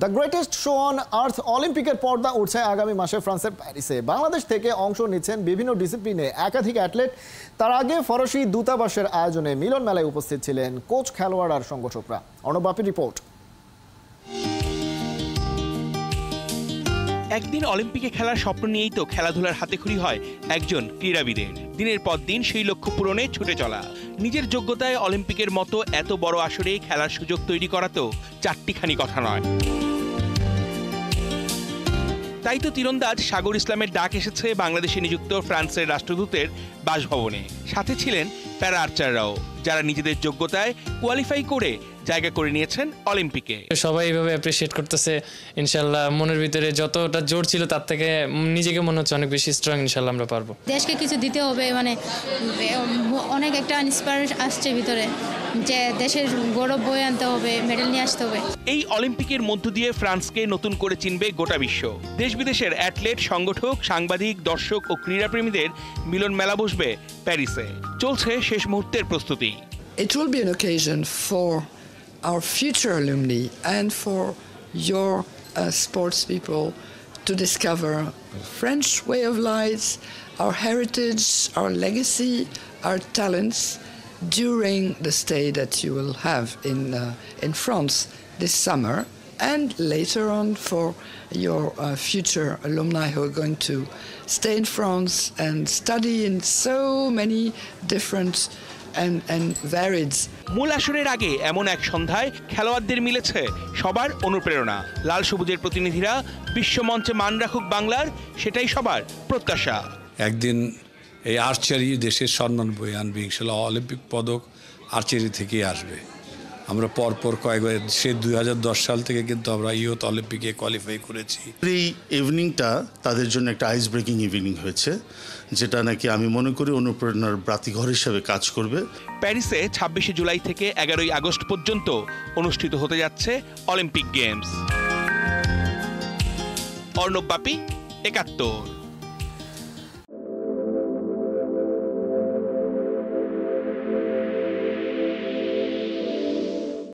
The greatest show on earth অলিম্পিকের পর্দা উঠছে আগামী মাসে ফ্রান্সের প্যারিসে। বাংলাদেশ থেকে অংশ নিচ্ছেন বিভিন্ন ডিসিপ্লিনে একাধিক অ্যাথলেট। তার আগে ফরাসি দূতাবাসের আয়োজনে মিলন মেলায় উপস্থিত ছিলেন কোচ, খেলোয়াড় আর সংগঠকরা। অর্ণব বাপির রিপোর্ট। একদিন অলিম্পিকে খেলার স্বপ্ন নিয়েই তো খেলাধুলার হাতেখড়ি হয় একজন ক্রীড়াবিদের। দিনের পর দিন সেই লক্ষ্য পূরণে ছুটে চলা। নিজের যোগ্যতায় অলিম্পিকের মতো এত বড় আসরে খেলার সুযোগ তৈরি করা তো চারটিখানি কথা নয়। তাই তো তীরন্দাজ সাগর ইসলামের ডাক এসেছে বাংলাদেশে নিযুক্ত ফ্রান্সের রাষ্ট্রদূতের বাসভবনে। সাথে ছিলেন প্যারা আর্চাররাও, যারা নিজেদের যোগ্যতায় কোয়ালিফাই করে জায়গা করে নিয়েছেন অলিম্পিকে। সবাই এইভাবে অ্যাপ্রিশিয়েট করতেছে। ইনশাল্লাহ মনের ভিতরে যতটা জোর ছিল তার থেকে নিজেকে মনে হচ্ছে অনেক বেশি স্ট্রং। ইনশাল্লাহ আমরা পারবো। দেশকে কিছু দিতে হবে, মানে অনেক একটা ইন্সপায়ারেশন আসছে ভিতরে যে দেশের গৌরব বয়ে আনতে হবে, মেডেল নিয়ে আসতে হবে। এই অলিম্পিকের মধ্য দিয়ে ফ্রান্সকে নতুন করে চিনবে গোটা বিশ্ব। দেশ বিদেশের অ্যাথলেট, সংগঠক, সাংবাদিক, দর্শক ও ক্রীড়াপ্রেমীদের মিলন মেলা বসবে প্যারিসে। চলছে শেষ মুহূর্তের প্রস্তুতি। It will be an occasion for our future alumni and for your sports people to discover French way of life, our heritage, our legacy, our talents during the stay that you will have in France this summer, and later on for your future alumni who are going to stay in France and study in so many different and varied. মূল আসরের আগে এমন এক সন্ধ্যায় খেলোয়াড়দের মিলেছে সবার অনুপ্রেরণা। লাল সবুজের প্রতিনিধিরা বিশ্বমঞ্চে মান রাখুক বাংলার, সেটাই সবার প্রত্যাশা। একদিন এই আর্চারি দেশের সম্মান বয়ে আনবে ইনশাল্লাহ। অলিম্পিক পদক আর্চারি থেকেই আসবে। আমরা পরপর কয়েকবার, সে 2010 সাল থেকে কিন্তু আমরা ইউথ অলিম্পিকে কোয়ালিফাই করেছি। এই ইভিনিংটা তাদের জন্য একটা আইস ব্রেকিং ইভিনিং হয়েছে, যেটা নাকি আমি মনে করি অনুপ্রেরণার বাতিঘর হিসেবে কাজ করবে। প্যারিসে 26শে জুলাই থেকে 11ই আগস্ট পর্যন্ত অনুষ্ঠিত হতে যাচ্ছে অলিম্পিক গেমস। অর্ণব বাপি, 71।